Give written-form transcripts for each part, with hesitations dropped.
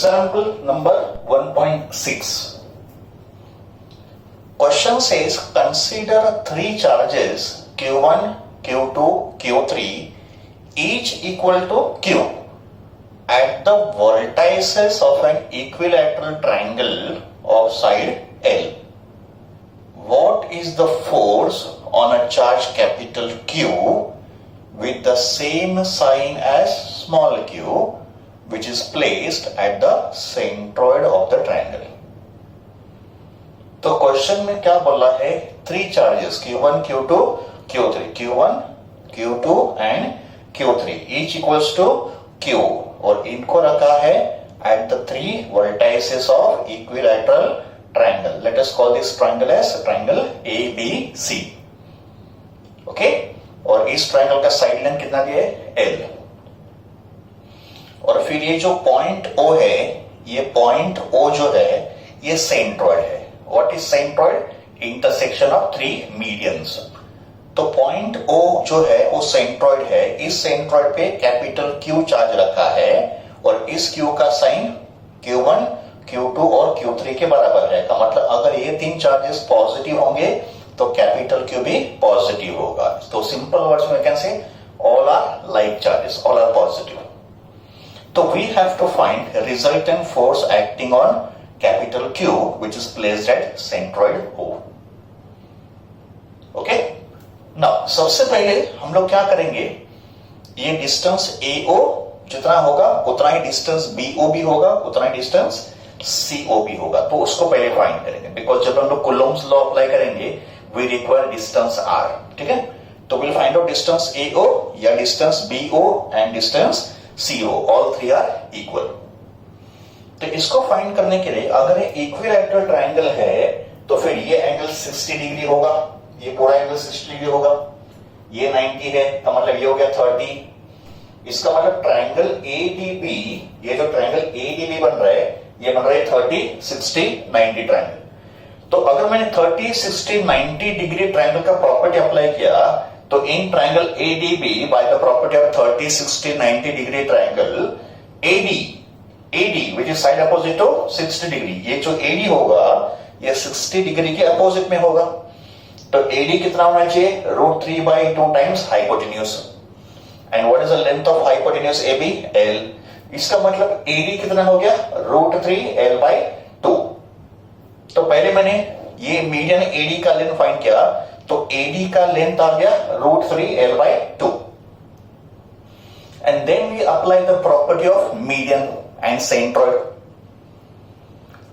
Example number 1.6. Question says consider three charges Q1, Q2, Q3 each equal to Q at the vertices of an equilateral triangle of side L. What is the force on a charge capital Q with the same sign as small q, which is placed at the centroid of the triangle? तो question में क्या बोला है? Three charges Q1, Q2, Q3, Q1, Q2 and Q3 each equals to Q, और इनको रखा है at the three vertices of equilateral triangle. Let us call this triangle as triangle ABC. Okay, और इस ट्रायंगल का साइड लेंथ कितना दिया है? L. और फिर ये जो पॉइंट O है, ये पॉइंट O जो है ये सेंट्रॉइड है. What is centroid? Intersection of three medians. तो पॉइंट O जो है वो सेंट्रॉइड है. इस सेंट्रॉइड पे कैपिटल Q चार्ज रखा है और इस Q का साइन Q1, Q2 और Q3 के बराबर है. का मतलब अगर ये तीन चार्जेस पॉजिटिव होंगे तो कैपिटल Q भी पॉजिटिव होगा. तो सिंपल वर्ड्स में can say all are like charges, all are positive. तो we have to find resultant force acting on capital Q which is placed at centroid O. Okay, now सबसे पहले हम लोग क्या करेंगे? ये डिस्टेंस AO जितना होगा उतना ही डिस्टेंस BO भी होगा, उतना ही डिस्टेंस CO भी होगा. तो उसको पहले फाइंड करेंगे, बिकॉज जब हम लोग कुलोम्स लॉ अप्लाई करेंगे वी रिक्वायर डिस्टेंस R. ठीक है, तो will find out distance AO या distance BO and distance CO. All three are equal. तो इसको फाइंड करने के लिए अगर ये इक्विलैटरल ट्रायंगल है तो फिर ये एंगल 60 डिग्री होगा, ये पूरा एंगल 60 डिग्री होगा, ये 90 है, तो मतलब ये हो गया 30. इसका मतलब ट्रायंगल ADB, ये जो ट्रायंगल ADB बन रहा है ये बन रहा है 30, 60, 90 ट्रायंगल. तो अगर मैंने 30, 60, 90 डिग्री ट्रायंगल का प्रॉपर्टी अप्लाई किया तो in triangle ADB by the property of 30, 60, 90 degree triangle AD which is side opposite to 60 degree, ये जो AD होगा ये 60 डिग्री के अपोजिट में होगा. तो AD कितना होना चाहिए? √3/2 times hypotenuse. And what is the length of hypotenuse AB? L. इसका मतलब AD कितना हो गया? √3L/2. तो पहले मैंने ये मीडियन AD का लेंथ फाइंड किया तो AD का लेंथ आ गया √3L/2. And then we apply the property of median and centroid.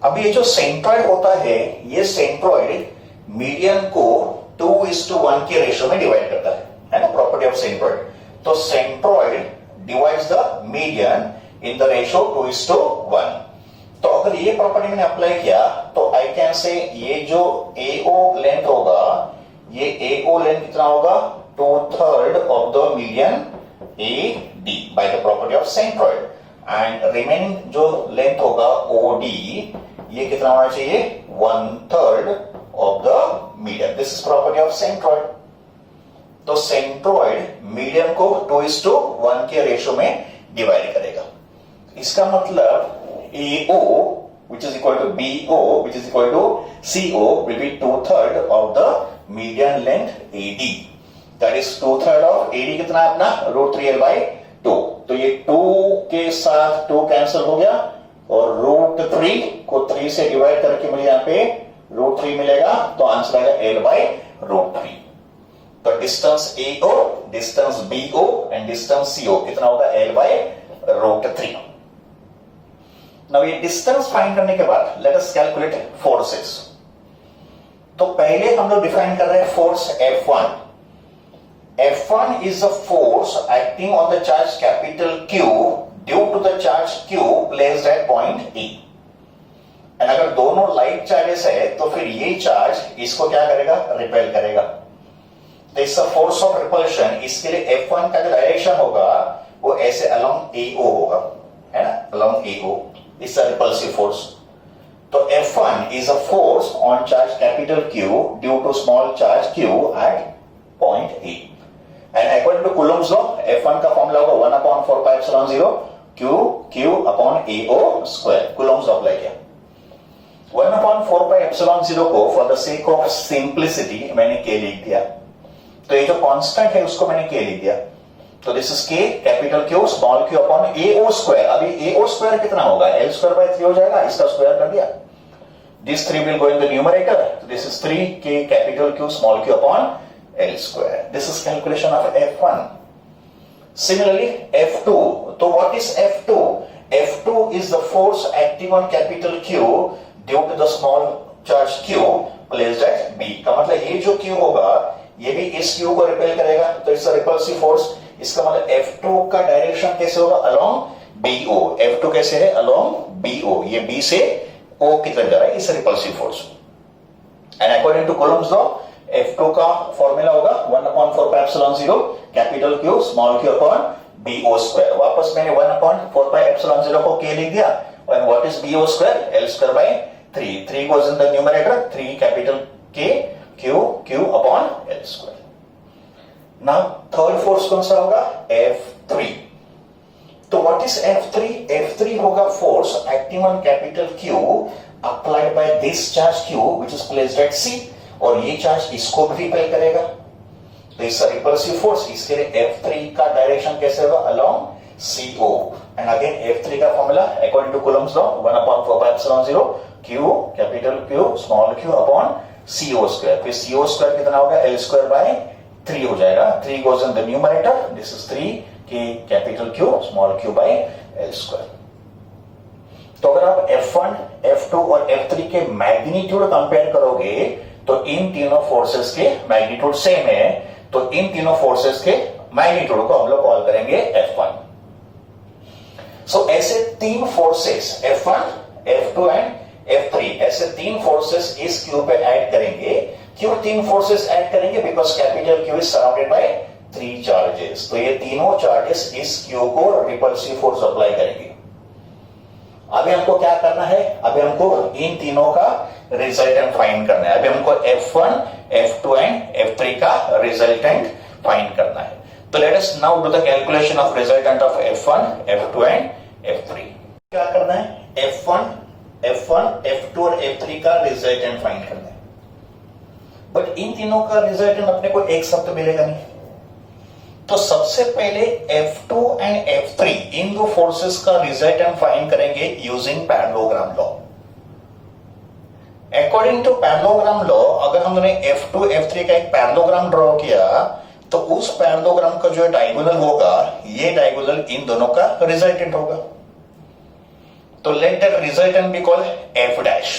अब ये जो सेंट्रॉइड होता है ये सेंट्रॉइड मीडियन को 2:1 के रेशियो में डिवाइड करता है ना, प्रॉपर्टी ऑफ सेंट्रॉइड. तो centroid divides the median in the ratio 2:1. तो अगर ये प्रॉपर्टी मैंने अप्लाई किया तो आई कैन से ये जो AO लेंथ होगा, ये AO लेंथ कितना होगा? 2/3 of the median AD by the property of centroid. And remaining जो लेंथ होगा OD, ये कितना होना चाहिए? 1/3 of the median. This is property of centroid. तो सेंट्रॉइड मीडियन को 2:1 के रेशियो में डिवाइड करेगा. इसका मतलब AO which is equal to BO which is equal to CO will be 2/3 of the median length AD. That is 2/3 of AD कितना है अपना? √3L/2. तो ये 2 के साथ 2 कैंसिल हो गया और √3 को 3 से डिवाइड करके मुझे यहाँ पे √3 मिलेगा. तो आंसर आएगा L/√3. तो distance AO, distance BO and distance CO कितना होगा? L/√3. नाउ ये डिस्टेंस फाइंड करने के बाद लेट अस कैलकुलेट फोर्सेस. तो पहले हम लोग डिफाइन कर रहे हैं force F1. F1 is a force acting on the charge capital Q due to the charge Q placed at point E. And अगर दोनों लाइक चार्जेस है तो फिर ये चार्ज इसको क्या करेगा? रिपेल करेगा. तो it's a force of repulsion. इसके लिए F1 का जो डायरेक्शन होगा वो ऐसे अलोंग AO होगा, है ना, along AO. It's a repulsive force. तो F1 is a force on charge capital Q due to small charge Q at point E. And according to Coulomb's law, F1 का formula होगा 1/4πε0 Q upon AO square, Coulomb's apply किया। 1/4πε0 को for the sake of simplicity मैंने K लिख दिया, तो ये जो कांस्टेंट है उसको मैंने K लिख दिया, तो this is K capital Q small q upon AO square. अभी AO स्क्वायर कितना होगा, L स्क्वायर बाय 3 हो जाएगा, इसका स्क्वायर कर दिया, this 3 will go in the numerator, so this is 3K capital Q small q upon L square. This is calculation of F1. Similarly, F2. So what is F2? F2 is the force acting on capital Q due to the small charge Q placed at B. का मतलब ये जो Q होगा ये भी इस Q को repel करेगा, तो इट्स अ रिपल्सिव फोर्स। इसका मतलब F2 का डायरेक्शन कैसे होगा, अलोंग BO। F2 कैसे है, अलोंग BO, ये B से O की तरफ जा रहा है, इस repulsive force. And according to Coulomb's law F2 का फॉर्मूला होगा 1/4πε0 capital Q small q upon BO square. वापस मैंने 1/4πε0 को K लिख दिया, और what is BO square, L square by 3, 3 goes in the numerator, 3 capital K Q upon L square. Now third force कौन सा होगा, F3। तो व्हाट इज F3? F3 होगा force acting on capital Q applied by this charge Q which is placed eight C, और ये charge इसको भी repel करेगा, तो इट्स अ रिपल्सिव फोर्स। इसके लिए F3 का डायरेक्शन कैसे होगा, along CO। And again F3 का formula according to Coulomb's law 1/4πε0 Q capital Q small q upon CO square. फिर CO स्क्वायर कितना होगा, L स्क्वायर बाय 3 हो जाएगा, 3 goes in the numerator, this is 3K capital Q small q by L square. तो अगर आप F1, F2 और F3 के मैग्नीट्यूड कंपेयर करोगे तो इन तीनों फोर्सेस के मैग्नीट्यूड सेम है, तो इन तीनों फोर्सेस के मैग्नीट्यूड को हम लोग कॉल करेंगे F1। सो ऐसे तीन forces F1, F2 and F3, ऐसे तीन फोर्सेस इस Q पे ऐड करेंगे। क्यों तीन फोर्सेस ऐड करेंगे, because capital Q is surrounded bye 3 charges, तो ये तीनों चार्जेस इस Q को रिपल्सिव फोर्स अप्लाई करेंगे। अभी हमको क्या करना है, अभी हमको इन तीनों का रिजल्टेंट फाइंड करना है। अभी हमको F1, F2 एंड F3 का रिजल्टेंट फाइंड करना है। तो let us now do the calculation of resultant of F1, F2 and F3। क्या करना है, F1, F2 और F3 का रिजल्टेंट फाइंड करना है, बट इन तीनों का रिजल्टेंट अपने को एक साथ तो मिलेगा नहीं। तो सबसे पहले F2 एंड F3 इन दो फोर्सेस का रिजल्टेंट फाइंड करेंगे using parallelogram law. According to parallelogram law, अगर हमने F2, F3 का एक पैरेललोग्राम ड्रॉ किया तो उस पैरेललोग्राम का जो डायगोनल होगा, ये डायगोनल इन दोनों का रिजल्टेंट होगा। तो let that resultant be called F dash.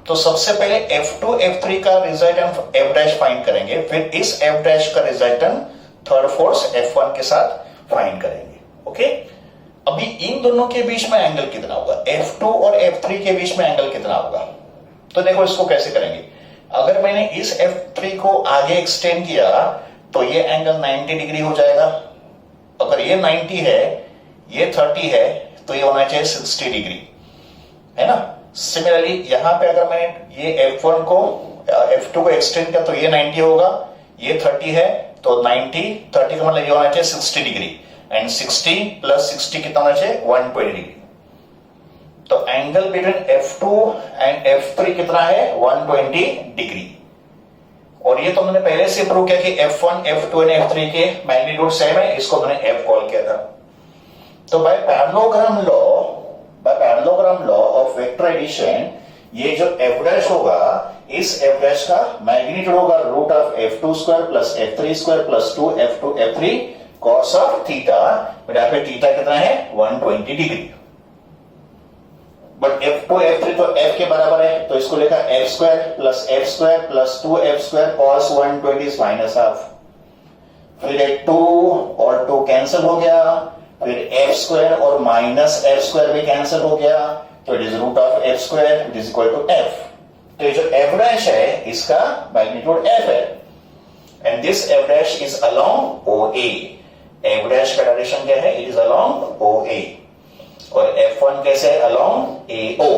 तो सबसे पहले F2, F3 का रिजल्टेंट F डैश फाइंड करेंगे, फिर इस F डैश का रिजल्टेंट थर्ड फोर्स F1 के साथ फाइंड करेंगे। ओके, अभी इन दोनों के बीच में एंगल कितना होगा, F2 और F3 के बीच में एंगल कितना होगा, तो देखो इसको कैसे करेंगे। अगर मैंने इस F3 को आगे एक्सटेंड किया तो ये एंगल 90 डिग्री हो जाएगा। अगर ये 90 है, ये 30 है, तो ये होना चाहिए 60 डिग्री, है ना। सिमिलरली यहां पे अगर मैंने ये F1 को F2 को एक्सटेंड किया तो ये 90 होगा, ये 30 है, तो 30 का मतलब ये होना चाहिए 60 डिग्री, एंड 60 प्लस 60 कितना होना चाहिए, 120 डिग्री। तो angle between F2 and F3 कितना है, 120 डिग्री। और ये तो मैंने पहले से प्रूव किया कि F1, F2 एंड F3 के मैग्नीट्यूड सेम है, इसको मैंने F कॉल किया था। तो by parallelogram law of vector addition, ये जो F डैश होगा, इस F डैश का मैग्नीट्यूड होगा root of F2 square plus F3 square plus 2 F2 F3 cos of theta. But यहाँ पे थीटा कितना है, 120 डिग्री। बट F2 F3 तो F के बराबर है, तो इसको लिखा F square plus 2F square cos 120 minus half. फिर 2 और 2 कैंसिल हो गया, फिर F स्क्वायर और माइनस F स्क्वायर भी कैंसिल हो गया, तो it is root of F square it is equal to F। तो ये जो F डैश है, इसका मैग्नीट्यूड F है, and this F dash is along OA। F dash का डायरेक्शन क्या है, इट इज अलोंग OA, और F1 कैसे है, अलोंग AO।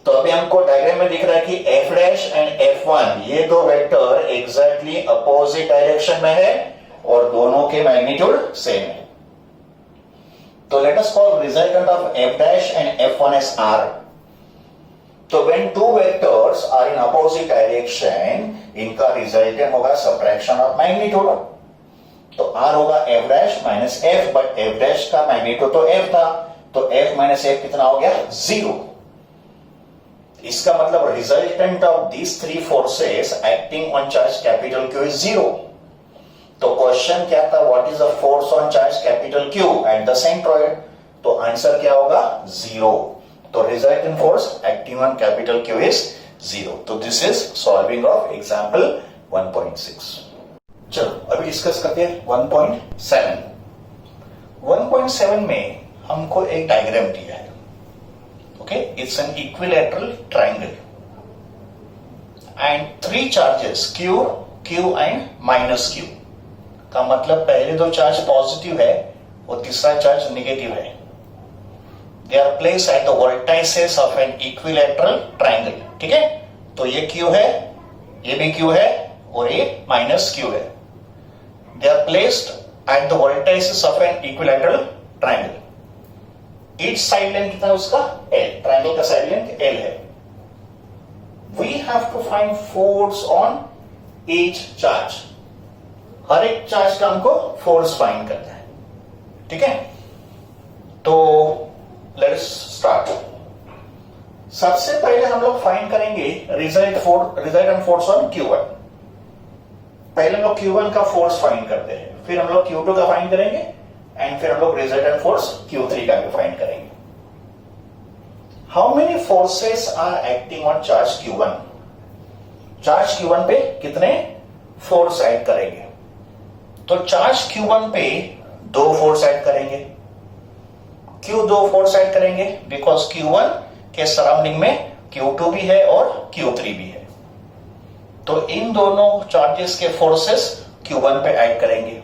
तो अभी हमको डायग्राम में दिख रहा है कि F डैश एंड F1 ये दो वेक्टर एग्जैक्टली अपोजिट डायरेक्शन में है और दोनों के मैग्नीट्यूड सेम है। तो late us call resultant of f dash and f1 as r. तो when two vectors are in opposite direction, इनका रिजल्टेंट होगा सब्ट्रैक्शन ऑफ मैग्नीट्यूड. तो r होगा f dash minus f, but f dash का magnitude तो f था, तो f minus f कितना हो गया? 0. इसका मतलब resultant of these three forces acting on charge capital Q is 0. तो क्वेश्चन क्या था? What is the force on charge capital Q at the centroid? तो आंसर क्या होगा? 0. तो resultant force acting on capital Q is 0. तो this is solving of example 1.6. चलो अभी डिस्कस करते हैं 1.7. 1.7 में हमको एक डायग्राम दिया है. Okay, it's an equilateral triangle and three charges Q, Q and minus Q. का मतलब पहले दो चार्ज पॉजिटिव है और तीसरा चार्ज नेगेटिव है. They are placed at the vertices of an equilateral triangle. ठीक है, तो ये Q है, ये भी Q है और ये माइनस Q है. They are placed at the vertices of an equilateral triangle. Each side length कितना है उसका? L. ट्रायंगल का साइड लेंथ L है. We have to find force on each charge. हर एक चार्ज का हमको फोर्स फाइंड करना है. ठीक है, तो लेट्स स्टार्ट. सबसे पहले हम लोग फाइंड करेंगे रिजल्टेंट फोर्स ऑन Q1. पहले हम लोग Q1 का फोर्स फाइंड करते हैं, फिर हम लोग Q2 का फाइंड करेंगे एंड फिर हम लोग रिजल्टेंट फोर्स Q3 का भी फाइंड करेंगे. How many forces are acting on charge Q1? Charge Q1 पे कितने फोर्स ऐड करेंगे? तो चार्ज Q1 पे दो फोर्स ऐड करेंगे. क्यों दो फोर्स ऐड करेंगे? बिकॉज Q1 के सराउंडिंग में Q2 भी है और Q3 भी है. तो इन दोनों चार्जेस के फोर्सेस Q1 पे ऐड करेंगे.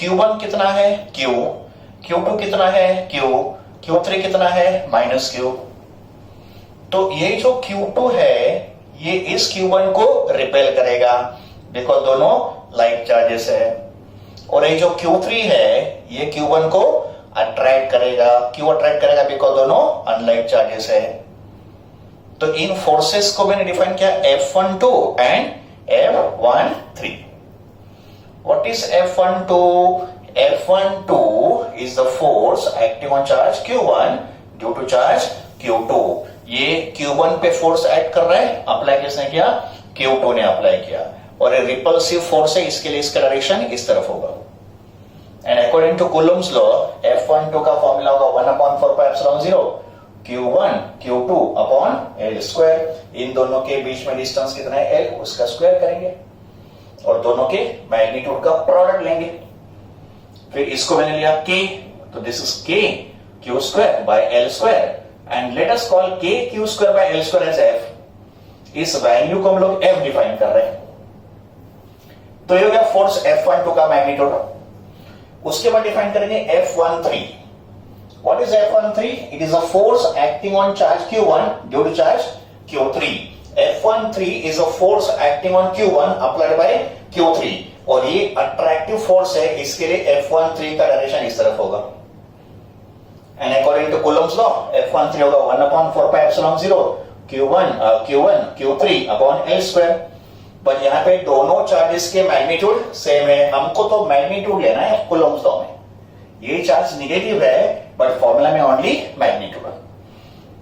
Q1 कितना है? Q. Q2 कितना है? Q. Q3 कितना है? Minus Q. तो ये जो Q2 है ये इस Q1 को रिपेल करेगा बिकॉज दोनों लाइक चार्जेस है. और ये जो Q3 है ये Q1 को अट्रैक्ट करेगा. क्यों अट्रैक्ट करेगा? बिकॉज दोनों अनलाइक चार्जेस है. तो इन फोर्सेस को मैंने डिफाइन किया F12 and F13. What is F12? F12 is the force acting on charge Q1 due to charge Q2. ये Q1 पे फोर्स ऐड कर रहा है. अप्लाई किसने किया? Q2 ने अप्लाई किया. और ये रिपल्सिव फोर्स है, इसके लिए इसका डायरेक्शन इस तरफ होगा. And according to Coulomb's law F12 का फॉर्मूला होगा 1/4πε0 Q1 Q2 upon L square. इन दोनों के बीच में डिस्टेंस कितना है? L. उसका स्क्वायर करेंगे और दोनों के मैग्नीट्यूड का प्रोडक्ट लेंगे. फिर इसको मैंने लिया K, तो this is K Q square by L square and let us call K Q square by L square as F. इस वैल्यू को हम लोग F डिफाइन कर रहे हैं. तो ये हो गया फोर्स F12 का मैग्नीट्यूड. उसके बाद डिफाइन करेंगे F13. What is F13? It is a force acting on charge Q1 due to charge Q3. F13 is a force acting on Q1 applied by Q3 और ये अट्रैक्टिव फोर्स है. इसके लिए F13 का direction इस तरफ होगा. And according to Coulomb's law F13 होगा 1/4πε0 Q1 Q3 upon L square. पर यहां पे दोनों चार्जेस के मैग्नीट्यूड सेम है. हमको तो मैग्नीट्यूड लेना है कूलम्स लॉ में. ये चार्ज नेगेटिव है बट फॉर्मूला में ओनली मैग्नीट्यूड.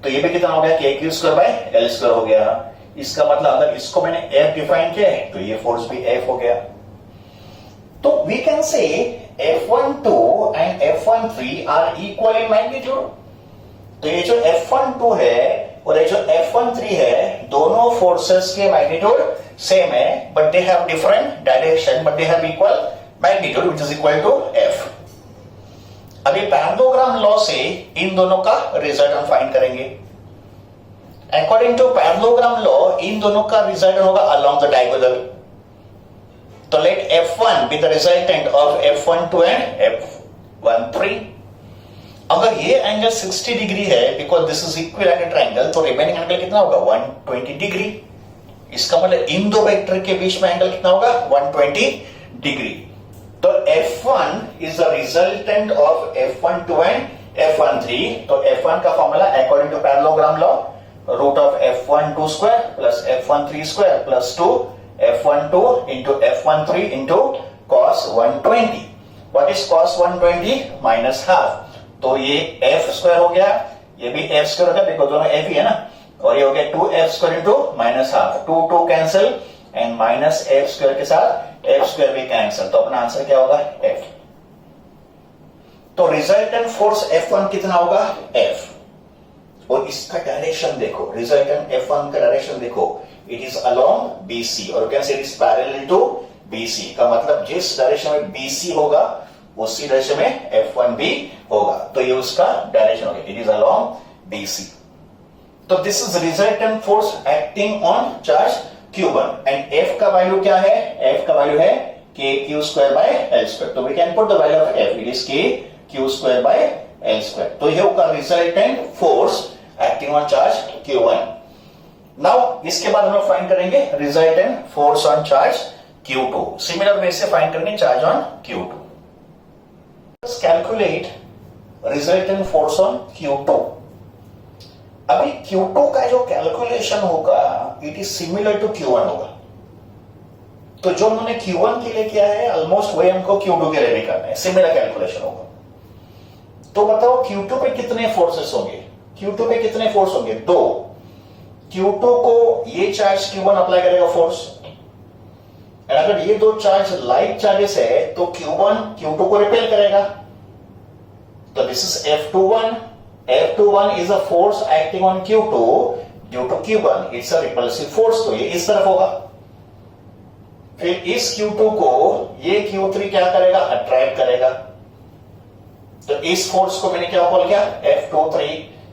तो ये भी कितना हो गया? KQ square by L square हो गया. इसका मतलब अगर इसको मैंने F डिफाइन किया है तो ये फोर्स भी F हो गया. तो we can say F12 and F13 are equal in magnitude. तो ये जो F12 है और ये जो F13 है दोनों फोर्सेस के मैग्नीट्यूड सेम है but they have different direction but they have equal magnitude which is equal to F. अभी पैरेललोग्राम लॉ से इन दोनों का रिजल्टेंट फाइंड करेंगे. अकॉर्डिंग टू पैरेललोग्राम लॉ इन दोनों का रिजल्टेंट होगा अलोंग द डायगोनल. तो let F1 be the resultant of F12 and F13. अगर ये एंगल 60 डिग्री है because this is equilateral triangle तो रिमेनिंग एंगल कितना होगा? 120 डिग्री. इसका मतलब इन दो वेक्टर के बीच में एंगल कितना होगा? 120 डिग्री. तो F1 is the resultant of F12 and F13. तो F1 का formula according to parallelogram law root of F12 square plus F13 square plus 2 F12 into F13 into cos 120. What is cos 120? Minus half. तो ये F square हो गया, ये भी F square हो गया, देखो दोनों F ही है ना, और ये हो गया 2F square into minus half. 2 cancel and minus F square के साथ F स्क्वायर भी कैंसिल. तो अपना आंसर क्या होगा? F. तो रिजल्टेंट फोर्स F1 कितना होगा? F. और इसका डायरेक्शन देखो, रिजल्टेंट F1 का डायरेक्शन देखो, इट इज अलोंग BC और can say it is parallel to BC. का मतलब जिस डायरेक्शन में BC होगा उसी डायरेक्शन में F1 भी होगा. तो ये उसका डायरेक्शन होगा, इट इज अलोंग BC. तो this is resultant force acting on charge Q1 and F का वैल्यू क्या है? F का वैल्यू है KQ square by L square. तो we can put the value of F, it is KQ square by L square. तो ये होगा resultant force acting on charge Q1. Now इसके बाद हम लोग फाइंड करेंगे resultant force on charge Q2. Similar वे से फाइंड करेंगे charge on Q2. Calculate resultant force on Q2. अभी Q2 का जो कैलकुलेशन होगा it is similar to Q1 होगा. तो जो हमने Q1 के लिए किया है ऑलमोस्ट वही हमको Q2 के लिए भी करना है, सिमिलर कैलकुलेशन होगा. तो बताओ Q2 पे कितने फोर्सेस होंगे? Q2 पे कितने फोर्स होंगे? 2. Q2 को ये चार्ज Q1 अप्लाई करेगा फोर्स, और अगर ये दो चार्ज लाइक चार्जेस है तो Q1 Q2 को रिपेल करेगा. तो this is F21. F21 is a force acting on Q2 due to Q1. It's a repulsive force. तो ये इस तरफ होगा. फिर इस Q2 को ये Q3 क्या करेगा? अट्रैक्ट करेगा. तो इस फोर्स को मैंने क्या बोल किया? F23.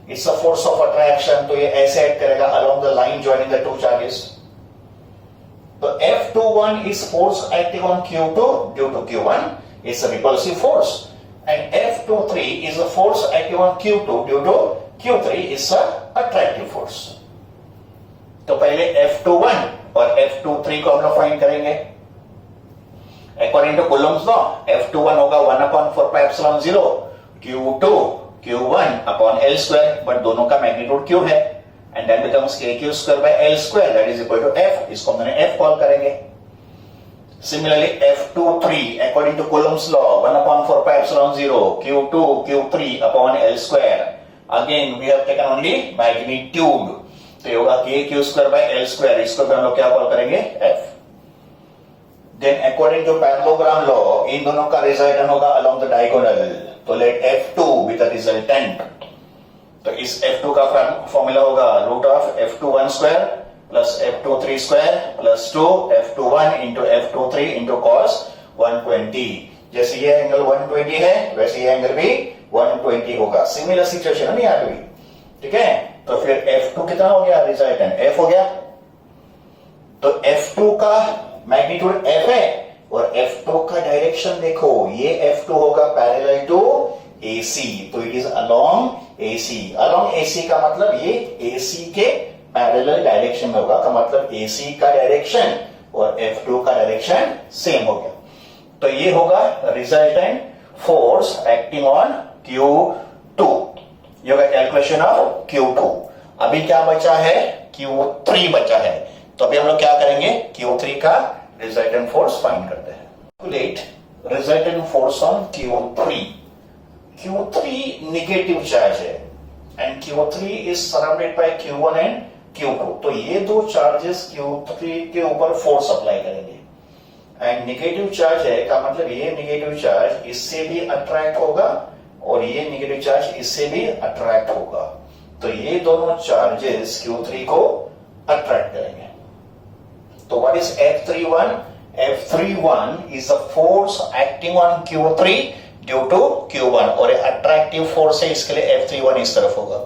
It's a force of attraction. तो ये ऐसे एक्ट करेगा along the line joining the two charges. तो F21 is force acting on Q2 due to Q1. It's a repulsive force. And F23 is a force acting on Q2 due to Q3 is a attractive force. तो पहले F21 और F23 को हम लोग find करेंगे. According to Coulomb's law, F21 होगा 1/4πε0 Q2 Q1 upon L square, but दोनों का मैग्नीट्यूड Q है, and that becomes KQ square by L square, that is equal to F. इसको हमने F कॉल करेंगे. Similarly, F23 according to Coulomb's law 1/4πε0 Q2 Q3 upon L square. Again we have taken only magnitude. तो ये होगा KQ square by L square. इसको भी हम लोग क्या कॉल करेंगे? F. Then according to parallelogram law इन दोनों का रिजल्टेंट होगा along the diagonal. तो let F2 be the resultant. तो इस F2 का फॉर्मूला होगा root of F21 square plus F23 square plus 2 F21 into F23 into cos 120. जैसे ये एंगल 120 है वैसे ये एंगल भी 120 होगा. सिमिलर सिचुएशन है यहाँ पे भी. ठीक है, तो फिर F2 कितना हो गया? रिजल्टेंट F हो गया. तो F2 का मैग्नीट्यूड F है और F2 का डायरेक्शन देखो, ये F2 होगा पैरेलल टू AC. तो it is along AC. Along AC का मतलब ये AC के पैरेलल डायरेक्शन में होगा. का मतलब AC का डायरेक्शन और F2 का डायरेक्शन सेम हो गया. तो ये होगा resultant force acting on Q2. ये होगा कैलकुलेशन ऑफ Q2. अभी क्या बचा है? Q3 बचा है. तो अभी हम लोग क्या करेंगे? Q3 का रिजल्टेंट फोर्स फाइंड करते हैं. Calculate resultant force on Q3. Q3 negative charge है and Q3 is surrounded by Q1 and Q2. तो ये दो चार्जेस Q3 के ऊपर फोर्स अप्लाई करेंगे एंड नेगेटिव चार्ज है का मतलब ये नेगेटिव चार्ज इससे भी अट्रैक्ट होगा और ये नेगेटिव चार्ज इससे भी अट्रैक्ट होगा. तो ये दोनों चार्जेस Q3 को अट्रैक्ट करेंगे. तो what is F31? F31 is a force acting on Q3 due to Q1 और अट्रैक्टिव फोर्स है इसके लिए F31 इस तरफ होगा.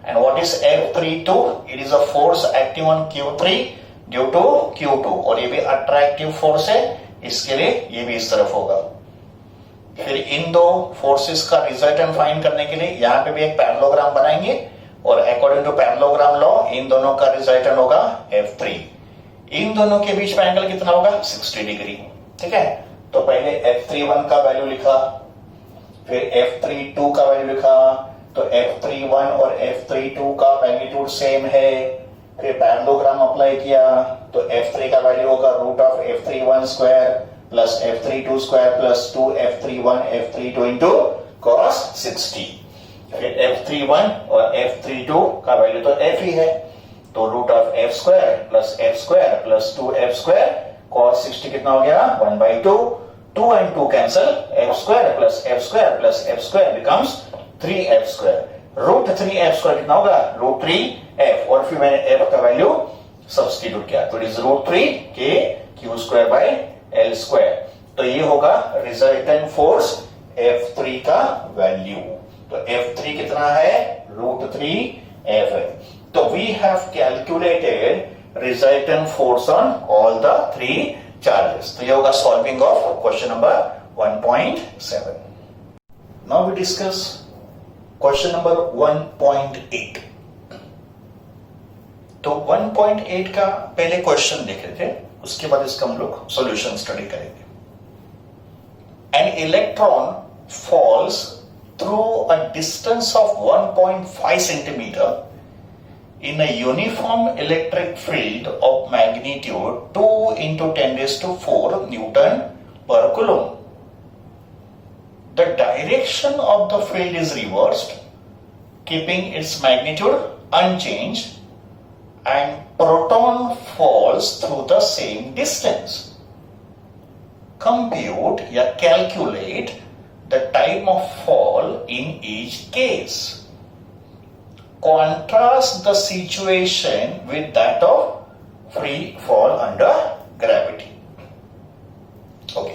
And what is F32? It is a force acting on Q3 due to Q2 और ये भी अट्रैक्टिव फोर्स है इसके लिए ये भी इस तरफ होगा. फिर इन दो फोर्सेस का रिजल्टेंट फाइंड करने के लिए यहां पे भी एक पैरेललोग्राम बनाएंगे और अकॉर्डिंग टू पैरेललोग्राम लॉ इन दोनों का रिजल्टेंट होगा F3. इन दोनों के बीच में एंगल कितना होगा? 60 डिग्री. ठीक है, तो पहले F31 का वैल्यू लिखा, फिर F32 का वैल्यू लिखा, तो F31 और F32 का मैग्नीट्यूड सेम है, फिर पैरेललोग्राम अप्लाई किया, तो F3 का वैल्यू होगा root of F31 square plus F32 square plus 2 F31 into cos 60। फिर F31 और F32 का वैल्यू तो F ही है, तो root of F square plus 2F square cos 60 कितना हो गया 1/2, 2 and 2 cancel, F square plus F square becomes 3F square, root 3F square कितना होगा रूट 3F, और फिर मैंने F का वैल्यू सब्स्टिट्यूट किया, तो it is root 3K Q square by L square. तो ये होगा रिजल्टेंट फोर्स F3 का वैल्यू, तो F3 कितना है रूट 3F है। तो we have calculated resultant force on all the 3 charges. तो ये होगा solving of question number 1.7। Now we discuss question number 1.8। तो 1.8 का पहले क्वेश्चन देख रहे थे, उसके बाद इसका हम लोग सॉल्यूशन स्टडी करेंगे। An electron falls through a distance of 1.5 centimetre in a uniform electric field of magnitude 2 into 10⁴ Newton per Coulomb. The direction of the field is reversed, keeping its magnitude unchanged, and proton falls through the same distance. Compute या calculate the time of fall in each case. Contrast the situation with that of free fall under gravity. Okay,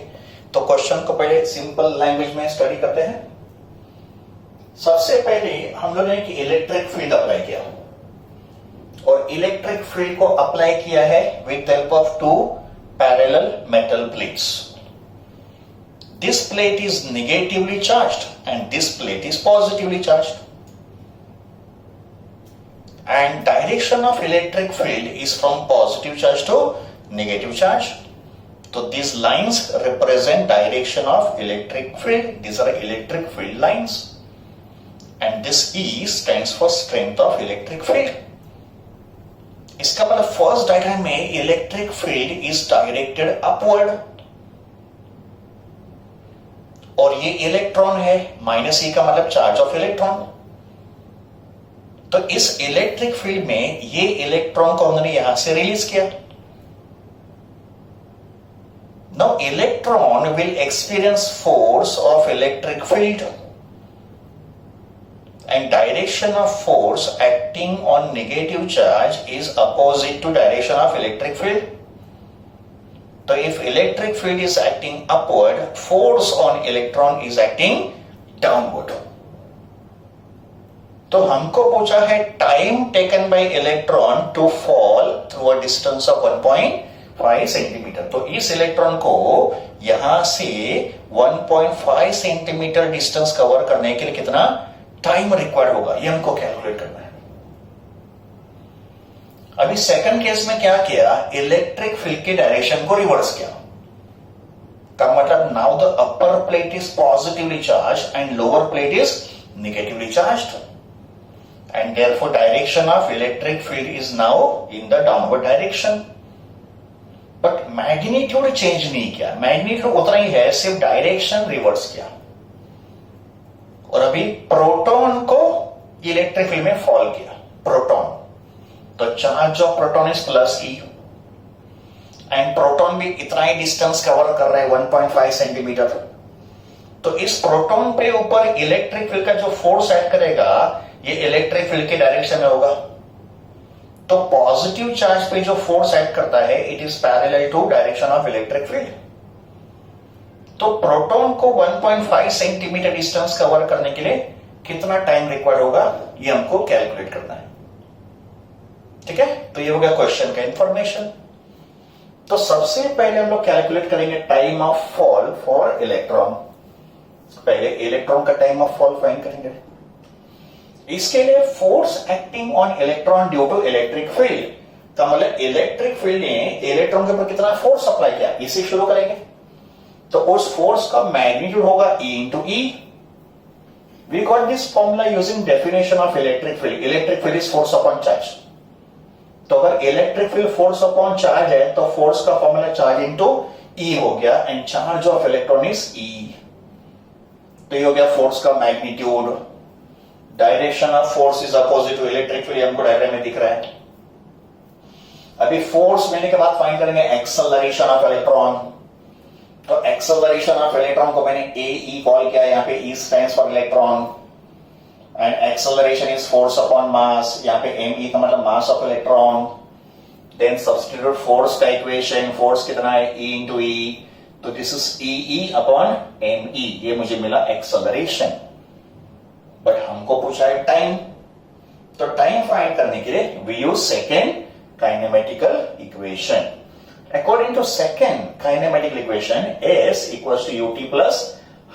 तो question को पहले simple language में study करते हैं। सबसे पहले हम लोगों ने इलेक्ट्रिक फील्ड अप्लाई किया, और इलेक्ट्रिक फील्ड को अप्लाई किया है with help of 2 parallel metal plates. This plate is negatively charged and this plate is positively charged, and direction of electric field is from positive charge to negative charge. So these lines represent direction of electric field. These are electric field lines, and this E stands for strength of electric field. इसका मतलब first diagram में electric field is directed upward, और ये electron है, minus ई का मतलब charge of electron. तो इस इलेक्ट्रिक फील्ड में ये इलेक्ट्रॉन को हमने यहां से रिलीज किया। Now electron will experience force of electric field, and direction of force acting on negative charge is opposite to direction of electric field. तो if electric field is acting upward, force on electron is acting downward. तो हमको पूछा है time taken by electron to fall through a distance of 1.5 centimetre. तो इस electron को यहां से 1.5 सेंटीमीटर डिस्टेंस कवर करने के लिए कितना टाइम रिक्वायर्ड होगा, ये हमको कैलकुलेट करना है। अभी सेकंड केस में क्या किया, इलेक्ट्रिक फील्ड की डायरेक्शन को रिवर्स किया। का मतलब now the upper plate is positively charge and lower plate is negatively charged, and therefore direction of electric field is now in the downward direction. But magnitude change नहीं किया, magnitude उतना ही है, सिर्फ direction reverse किया। और अभी proton को electric field में फॉल किया, प्रोटॉन, तो charge of proton is plus E, and proton भी इतना ही डिस्टेंस कवर कर रहा है 1.5 सेंटीमीटर। तो इस प्रोटॉन पे ऊपर इलेक्ट्रिक फील्ड का जो फोर्स एक्ट करेगा ये इलेक्ट्रिक फील्ड के डायरेक्शन में होगा। तो पॉजिटिव चार्ज पे जो फोर्स एक्ट करता है it is parallel to direction of electric field. तो प्रोटॉन को 1.5 सेंटीमीटर डिस्टेंस कवर करने के लिए कितना टाइम रिक्वायर्ड होगा, ये हमको कैलकुलेट करना है। ठीक है, तो ये हो गया क्वेश्चन का इंफॉर्मेशन। तो सबसे पहले हम लोग कैलकुलेट करेंगे time of fall for electron. पहले इलेक्ट्रॉन का टाइम ऑफ फॉल फाइंड करेंगे। इसके लिए force acting on electron due to electric field, तो मतलब इलेक्ट्रिक फील्ड ने इलेक्ट्रॉन के ऊपर कितना फोर्स अप्लाई किया, इसे शुरू करेंगे। तो उस फोर्स का मैग्नीट्यूड होगा E into E. We got this formula using definition of electric field. Electric field is force upon charge. तो अगर electric field force upon charge है तो फोर्स का फॉर्मूला चार्ज इनटू ई हो गया and charge of electron is E. तो ये हो गया फोर्स का magnitude. Direction of force is opposite to electric field, हमको डायग्राम में दिख रहा है. अभी फोर्स लेने के बाद फाइंड करेंगे एक्सेलरेशन ऑफ इलेक्ट्रॉन. तो एक्सेलरेशन ऑफ इलेक्ट्रॉन को मैंने ए ई कॉल किया, यहां पे e stands for electron and acceleration is force upon mass. यहां पे एम ई का मतलब mass of electron. Then substitute force का इक्वेशन, फोर्स कितना है E इंटू ई. तो this is e e upon m e. ये मुझे मिला एक्सेलरेशन. बट हमको पूछा है टाइम. तो टाइम फाइंड करने के लिए we use second kinematical equation. According to second kinematical equation, S equals to ut plus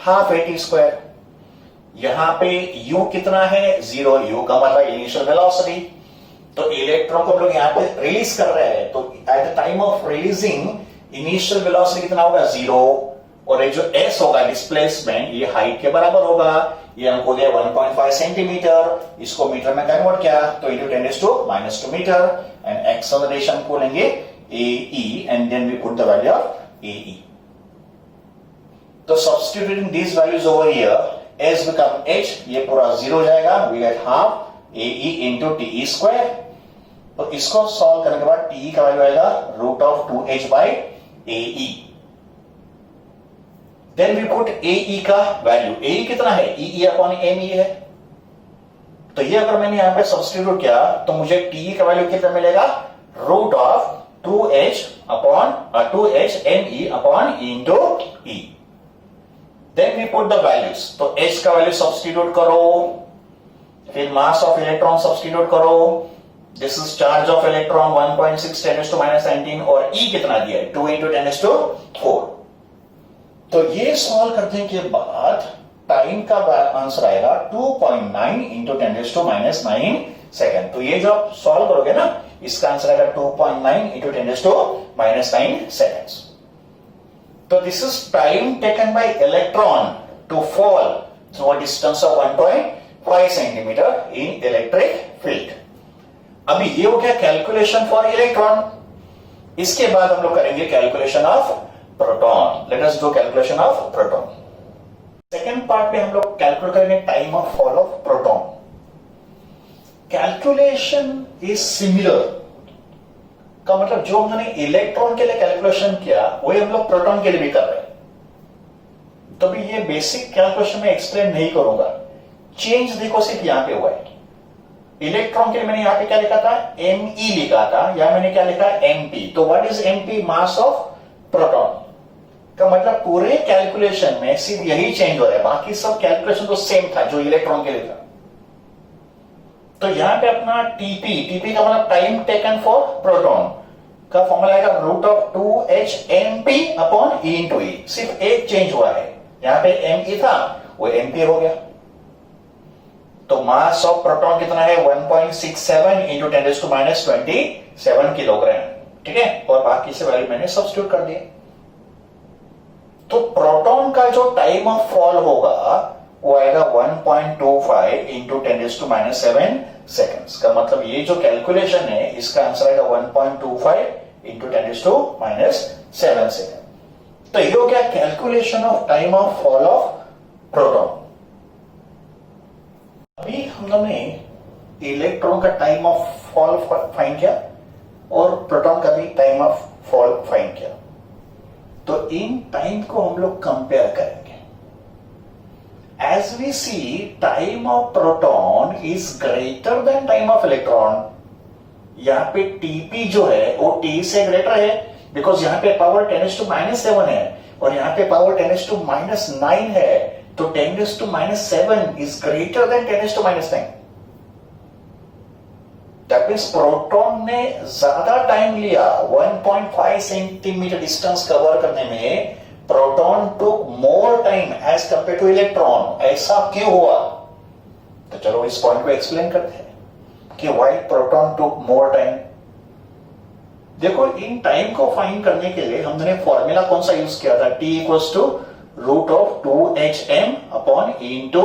half at square. यहां पे u कितना है? 0. u का मतलब इनिशियल वेलोसिटी. तो इलेक्ट्रॉन को हम लोग यहां पे रिलीज कर रहे हैं, तो at the time of releasing initial velocity कितना होगा? 0. और ये जो s होगा डिस्प्लेसमेंट, ये हाइट के बराबर होगा. ये हमको दिया 1.5 सेंटीमीटर. इसको मीटर में कन्वर्ट किया तो इंटू 10⁻⁻² मीटर. एंड एक्सेलरेशन को लेंगे AE and then we put the value of AE. तो substituting these values over here, S become H, ये पूरा 0 हो जाएगा. We get half AE into TE square. तो इसको सॉल्व करने के बाद TE का वैल्यू आएगा √2H by AE. Then we put AE का वैल्यू. AE कितना है? EE upon ME है. तो ये अगर मैंने यहां पे सब्स्टिट्यूट किया तो मुझे TE का वैल्यू कितना मिलेगा? √2H ME upon E into E. Then we put the values. तो H का वैल्यू सब्स्टिट्यूट करो, फिर मास ऑफ इलेक्ट्रॉन सब्स्टिट्यूट करो. This is charge of electron 1.6 10⁻⁹ और E कितना दिया है? 2 into 10⁻⁴. तो ये सॉल्व करने के बाद टाइम का आंसर आएगा 2.9 into 10⁻⁹ सेकेंड. तो ये जो आप सॉल्व करोगे ना, इसका आंसर आएगा 2.9 into 10⁻⁹ seconds. तो this is time taken by electron to fall through a distance of 1.5 centimetre in electric field. अभी ये हो गया कैलकुलेशन फॉर इलेक्ट्रॉन. इसके बाद हम लोग करेंगे calculation of proton. Let us do calculation of proton. Second part में हम लोग कैलकुलेट करेंगे time of fall of proton. Calculation is similar का मतलब जो हमने इलेक्ट्रॉन के लिए कैलकुलेशन किया वही हम लोग प्रोटॉन के लिए भी कर रहे हैं. तो भी ये बेसिक कैलकुलेशन में एक्सप्लेन नहीं करूंगा. चेंज देखो सिर्फ यहां पे हुआ है. इलेक्ट्रॉन के लिए मैंने यहां पे क्या लिखा था? Me लिखा था. यहां मैंने क्या लिखा? MP. तो what is MP? Mass of proton. का मतलब पूरे कैलकुलेशन में सिर्फ यही चेंज हो रहा है, बाकी सब कैलकुलेशन तो सेम था जो इलेक्ट्रॉन के लिए था. तो यहां पे अपना टीपी का मतलब टाइम टेकन फॉर प्रोटॉन का फॉर्मूला आएगा √2H MP upon E into E. सिर्फ एक चेंज हुआ है. यहां पे ME था, वो MP हो गया. तो मास ऑफ प्रोटॉन कितना है? 1.67 इंटू 10⁻⁻27 किलोग्राम. ठीक है. और बाकी से वैल्यू मैंने सब्स्टिट्यूट कर दिए. तो प्रोटॉन का जो टाइम ऑफ फॉल होगा वो आएगा 1.25 इंटू 10⁻⁷ सेकेंड्स. का मतलब ये जो कैलकुलेशन है इसका आंसर आएगा 1.25 इंटू 10⁻⁷ सेकेंड. तो ये हो गया calculation of time of fall of proton. अभी हम लोगों ने इलेक्ट्रॉन का टाइम ऑफ फॉल फाइंड किया और प्रोटॉन का भी टाइम ऑफ फॉल फाइंड किया. तो इन टाइम को हम लोग कंपेयर करेंगे. As we see, time of proton is greater than time of electron. यहां पे TP जो है वो T से ग्रेटर है बिकॉज यहां पे पावर 10⁻⁷ है और यहां पे पावर 10⁻⁹ है. तो 10⁻⁷ is greater than 10⁻⁹. That means proton ने ज्यादा टाइम लिया. 1.5 सेंटीमीटर डिस्टेंस कवर करने में proton took more time as compare to electron. ऐसा क्यों हुआ? तो चलो इस पॉइंट को एक्सप्लेन करते हैं कि why proton took more time. देखो इन टाइम को फाइंड करने के लिए हमने फॉर्मूला कौन सा यूज किया था, T equals to root of 2HM upon E into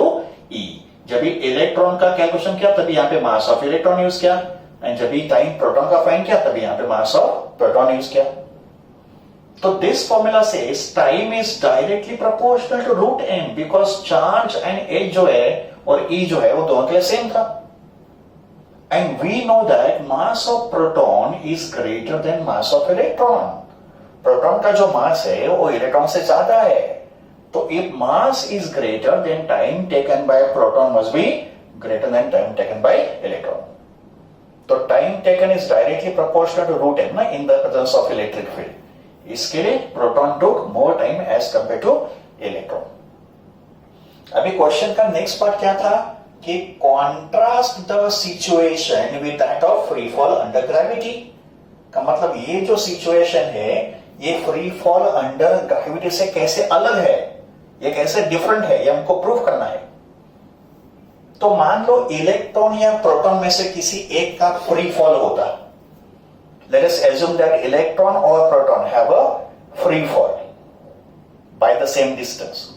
E। जब भी इलेक्ट्रॉन का कैलकुलेशन किया तभी यहाँ पे मास ऑफ इलेक्ट्रॉन यूज किया, एंड जब भी टाइम प्रोटॉन का फाइंड किया तभी यहाँ पे मास ऑफ प्रोटॉन यूज किया। तो this formula says time is directly proportional to root m because charge and as जो है और E जो है वो दोनों के लिए सेम था। And we know that mass of proton is greater than mass of electron. Proton का जो mass है वो इलेक्ट्रॉन से ज्यादा है। तो if mass is greater then time taken by proton must be greater than time taken by electron. तो time taken is directly proportional to root m ना in the presence of electric field. इसके लिए proton took more time as compared to electron. अभी question का next part क्या था कि contrast the situation with that of free fall under gravity. का मतलब ये जो सिचुएशन है ये फ्री फॉल अंडर ग्रेविटी से कैसे अलग है, ये कैसे डिफरेंट है, ये हमको प्रूव करना है। तो मान लो इलेक्ट्रॉन या प्रोटॉन में से किसी एक का फ्री फॉल होता। Let us assume that electron और proton have a free fall by the same distance.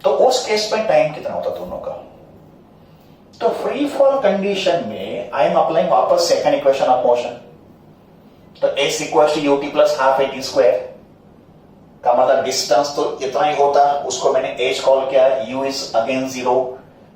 तो उस केस में टाइम कितना होता दोनों का। तो फ्री फॉल कंडीशन में आई एम अप्लाइंग वापस सेकंड इक्वेशन ऑफ मोशन। तो s equal to ut plus half at square का मतलब डिस्टेंस तो इतना ही होता, उसको मैंने h कॉल किया, u is again 0।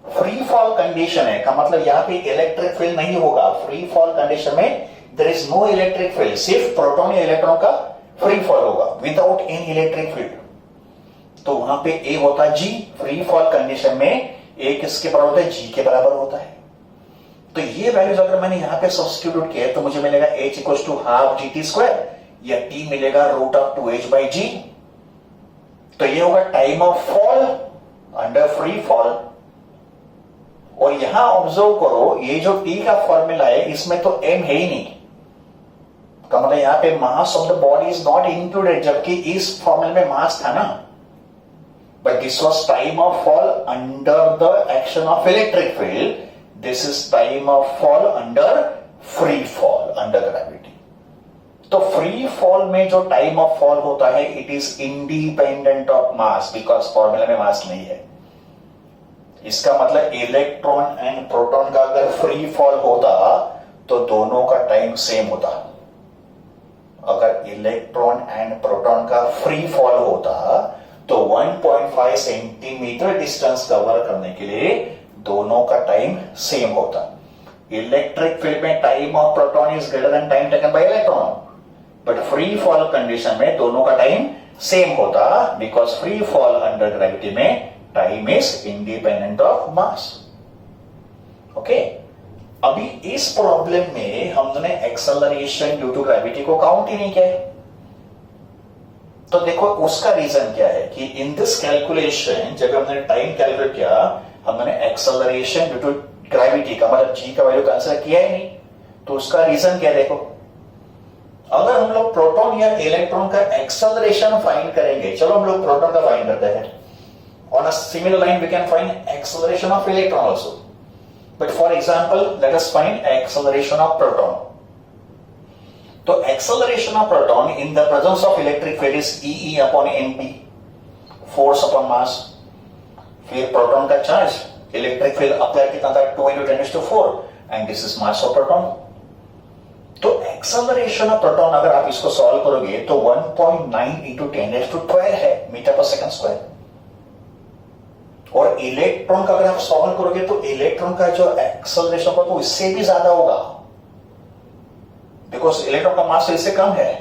Free fall condition है का मतलब यहां पे इलेक्ट्रिक फील्ड नहीं होगा। फ्री फॉल कंडीशन में there is no electric field, सिर्फ प्रोटॉन या इलेक्ट्रॉन का फ्री फॉल होगा विदाउट एनी इलेक्ट्रिक फील्ड। तो वहां पे a होता g। फ्री फॉल कंडीशन में a किसके बराबर होता है, g के बराबर होता है। तो ये वैल्यूज अगर मैंने यहां पे सब्स्टिट्यूट किया तो मुझे मिलेगा h equal to half gt square या t मिलेगा root of 2h by g। तो ये होगा time of fall under free fall. और यहां ऑब्जर्व करो ये जो t का फॉर्मूला है इसमें तो m है ही नहीं, का मतलब यहां पे mass of the body is not included, जबकि इस फॉर्मूले में मास था ना। But this was time of fall under the action of electric field. This is time of fall under free fall under gravity. तो free fall में जो time of fall होता है it is independent of mass because formula में mass नहीं है। इसका मतलब इलेक्ट्रॉन एंड प्रोटॉन का अगर फ्री फॉल होता तो दोनों का टाइम सेम होता। अगर इलेक्ट्रॉन एंड प्रोटॉन का फ्री फॉल होता तो 1.5 सेंटीमीटर डिस्टेंस कवर करने के लिए दोनों का टाइम सेम होता। इलेक्ट्रिक फील्ड में time of proton is greater than time taken by electron, but free fall condition में दोनों का टाइम सेम होता because free fall under gravity में time is independent of mass. Okay, अभी इस problem में हमने एक्सेलरेशन ड्यू टू ग्रेविटी को काउंट ही नहीं किया। तो देखो उसका रीजन क्या है कि इन दिस कैलकुलेशन जब हमने टाइम कैलकुलेट किया हमने एक्सेलरेशन ड्यू टू ग्रेविटी का मतलब g का वैल्यू कंसीडर किया ही नहीं। तो उसका रीजन क्या, देखो अगर हम लोग प्रोटॉन या इलेक्ट्रॉन का एक्सेलरेशन फाइंड करेंगे, चलो हम लोग प्रोटॉन का फाइंड करते हैं। On a similar line we can find acceleration of electron also, but for example let us find acceleration of proton. तो acceleration of proton in the presence of electric field is E upon NP, force upon mass. फिर proton का charge electric field apply कितना था 2 × 10⁴ and this is mass of proton. तो acceleration of proton अगर आप इसको solve करोगे तो 1.9 × 10⁻² है मीटर पर सेकंड स्क्वायर। और इलेक्ट्रॉन का अगर आप सॉल्व करोगे तो इलेक्ट्रॉन का जो एक्सेलरेशन होगा तो इससे भी ज्यादा होगा बिकॉज इलेक्ट्रॉन का मास इससे कम है।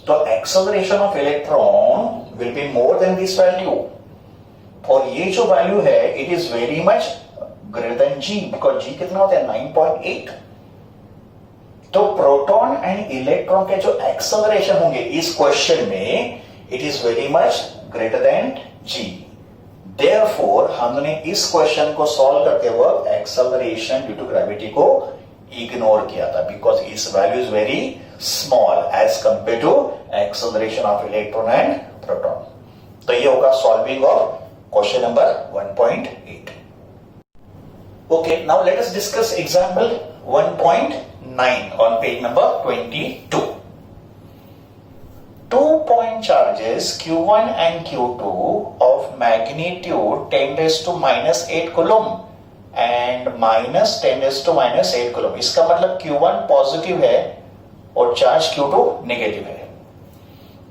तो acceleration of electron will be more than this value. और ये जो वैल्यू है it is very much greater than g because g कितना होता है 9.8। तो प्रोटॉन एंड इलेक्ट्रॉन के जो एक्सेलरेशन होंगे इस क्वेश्चन में it is very much greater than g। Therefore हमने इस क्वेश्चन को सॉल्व करते वक्त एक्सेलरेशन ड्यू टू ग्रेविटी को इग्नोर किया था बिकॉज इस value is very small as compare to acceleration of electron and proton. तो ये होगा solving of question number 1.8। Okay, now let us discuss example 1.9। 9 on page number 22. 2-point charges Q1 and Q2 of magnitude 10 raised to minus 8 coulomb and minus 10 raised to minus 8 coulomb. इसका मतलब Q1 positive है और charge Q2 negative है.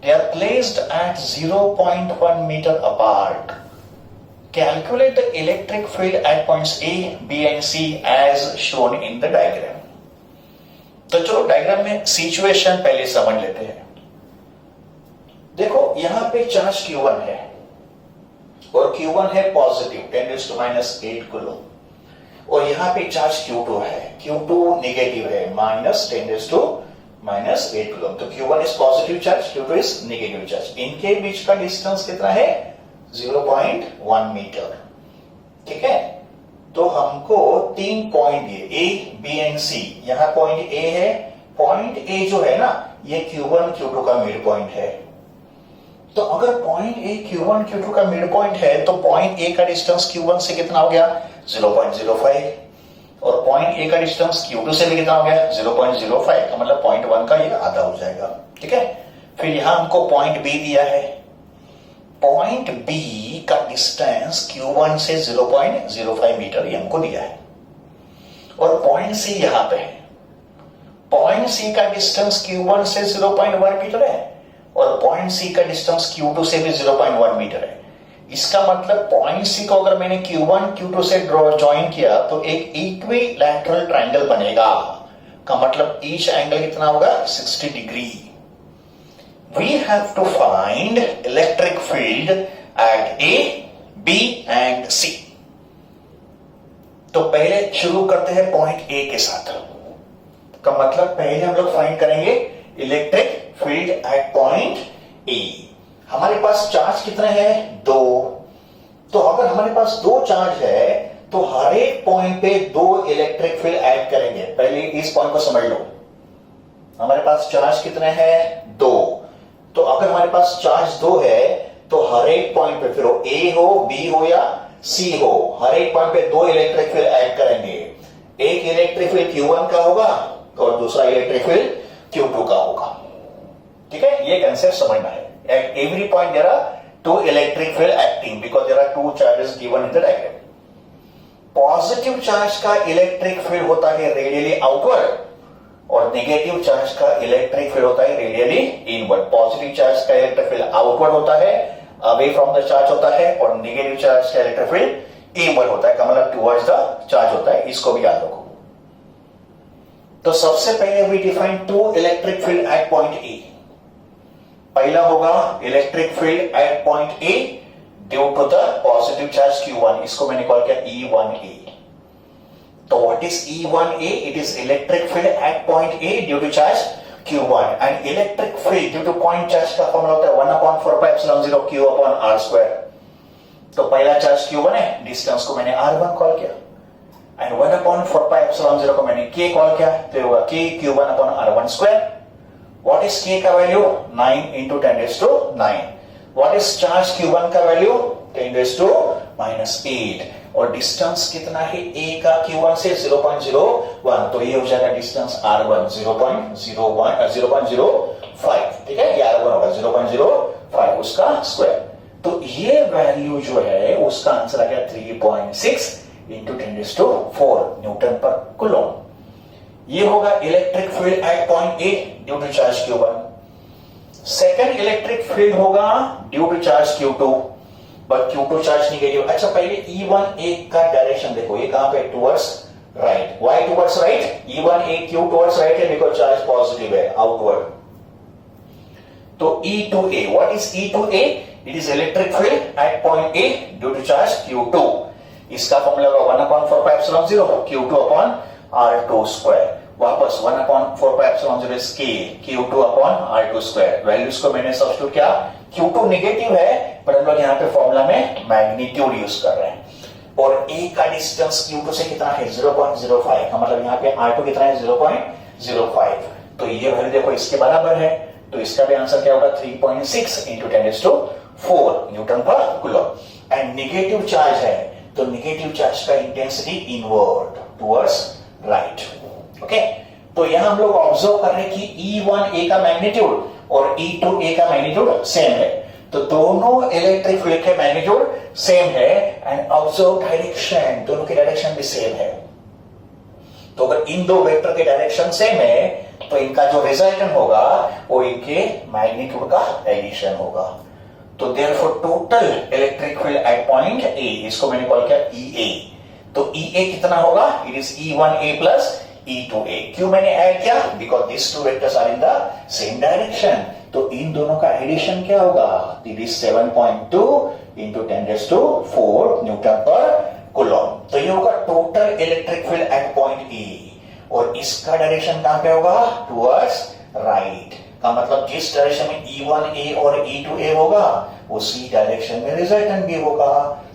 They are placed at 0.1 meter apart. Calculate the electric field at points A, B and C as shown in the diagram. तो चलो diagram में situation पहले समझ लेते हैं. देखो यहां पे चार्ज Q1 है और Q1 है positive 10 raised to minus 8 coulomb और यहां पे चार्ज Q2 है, Q2 नेगेटिव है minus 10 raised to minus 8 coulomb. तो Q1 is positive charge, Q2 is negative charge. इनके बीच का डिस्टेंस कितना है? 0.1 मीटर. ठीक है, तो हमको 3 पॉइंट दिए A, B एंड C. यहां पॉइंट A है. पॉइंट A जो है ना ये Q1 Q2 का मिड पॉइंट है. तो अगर पॉइंट A Q1 Q2 का मिड पॉइंट है तो पॉइंट A का डिस्टेंस Q1 से कितना हो गया? 0.05 और पॉइंट A का डिस्टेंस Q2 से भी कितना हो गया? 0.05 का मतलब पॉइंट 1 का ये आधा हो जाएगा. ठीक है, फिर यहां हमको पॉइंट B दिया है. पॉइंट B का डिस्टेंस Q1 से 0.05 मीटर ये हमको दिया है और पॉइंट C यहां पे है. पॉइंट C का डिस्टेंस Q1 से 0.1 मीटर है और पॉइंट C का डिस्टेंस Q2 से भी 0.1 मीटर है. इसका मतलब पॉइंट C को अगर मैंने Q1 Q2 से ज्वाइन किया तो एक इक्विलैटरल ट्रायंगल बनेगा. का मतलब ईच एंगल कितना होगा? 60 degree. We have to find electric field at A, B and C. तो पहले शुरू करते हैं पॉइंट A के साथ. का मतलब पहले हम लोग फाइंड करेंगे electric field at point A. हमारे पास चार्ज कितने हैं? 2. तो अगर हमारे पास 2 चार्ज है तो हर एक पॉइंट पे 2 इलेक्ट्रिक फील्ड ऐड करेंगे. पहले इस पॉइंट को समझ लो. हमारे पास चार्ज कितने हैं? 2. तो अगर हमारे पास चार्ज 2 है तो हर एक पॉइंट पे फिर वो A हो, B हो या C हो, हर एक पॉइंट पे 2 इलेक्ट्रिक फील्ड ऐड करेंगे. एक इलेक्ट्रिक फील्ड Q1 का होगा और दूसरा इलेक्ट्रिक फील्ड Q2 का होगा. ठीक है, ये कंसेप्ट समझना है. At every point there are 2 electric field acting because there are 2 charges given in the diagram. Positive charge का इलेक्ट्रिक फील्ड होता है रेडियली आउटवर्ड और नेगेटिव चार्ज का इलेक्ट्रिक फील्ड होता है रेडियली इनवर्ड. पॉजिटिव चार्ज का इलेक्ट्रिक फील्ड आउटवर्ड होता है, अवे फ्रॉम द चार्ज होता है और नेगेटिव चार्ज का इलेक्ट्रिक फील्ड इनवर्ड होता है. का मतलब टुवर्ड्स द चार्ज होता है. इसको भी याद रखो. तो सबसे पहले we define 2 electric field at point A. पहला होगा electric field at point A due to the positive charge Q1. इसको मैंने कॉल किया E1A. तो what is E1A? It is electric field at point A due to charge Q1. And electric field due to point charge का formula होता है 1/4πε0 Q/R². तो पहला charge Q1 है, डिस्टेंस को मैंने R1 कॉल किया एंड 1/4πε0 को मैंने K कॉल किया तो होगा K Q1/R1². What is K का value? 9 into 10 raised to 9. What is charge Q1 का वैल्यू? 10 raised to minus 8. और डिस्टेंस कितना है A का Q1 से? 0.01. तो ये हो जाएगा डिस्टेंस R1 0.05. ठीक है, ये R1 होगा 0.05 उसका स्क्वायर. तो ये वैल्यू जो है उसका आंसर आ गया 3.6 into 10 raised to 4 न्यूटन पर कूलम. ये होगा electric field at point A due to charge Q1. Second electric field होगा due to charge Q2 but Q2 charge negative. अच्छा, पहले E1A का डायरेक्शन देखो. ये कहां पे? Towards right. Why towards right? E1A क्यों टुवर्ड्स राइट है? बिकॉज़ चार्ज पॉजिटिव है आउटवर्ड. तो E2A. What is E2A? It is electric field at point A due to charge Q2. इसका फॉर्मूला होगा 1/4πε0 Q2/R2². वापस 1/4πε0 is K Q2/R2². वैल्यूज को मैंने substitute किया. Q2 नेगेटिव है पर हम लोग यहाँ पे फॉर्मूला में मैग्नीट्यूड यूज कर रहे हैं और A का डिस्टेंस Q2 से कितना है? 0.05. का मतलब यहाँ पे R2 कितना है? 0.05. तो ये वैल्यू देखो इसके बराबर है. तो इसका भी आंसर क्या होगा? 3.6 into 10 raised to 4 न्यूटन पर कूलम. एंड नेगेटिव चार्ज है तो नेगेटिव चार्ज का intensity inward towards right. Okay, तो यहां हम लोग ऑब्जर्व कर रहे हैं कि E1A का मैग्नीट्यूड और E2A का मैग्नीट्यूड सेम है, तो दोनों इलेक्ट्रिक फील्ड के मैग्नीट्यूड सेम है एंड ऑब्जर्व डायरेक्शन, दोनों की डायरेक्शन भी सेम है। तो अगर इन दो वेक्टर के डायरेक्शन सेम है तो इनका जो रिजल्टेंट होगा वो इनके मैग्नीट्यूड का एडिशन होगा। तो therefore total electric field at point A, इसको मैंने कॉल किया EA, तो EA कितना होगा? It is E1A plus E2A। क्यों मैंने ऐड किया? Because this two vectors are in the same direction, तो इन दोनों का एडिशन क्या होगा? इट इज 7.2 इंटू 10⁴ न्यूटन पर कूलम। तो ये होगा total electric field at point A, और इसका डायरेक्शन कहां पे होगा? टुवर्ड्स राइट, का मतलब जिस डायरेक्शन में E1A और E2A होगा उसी डायरेक्शन में रिजल्टेंट भी होगा।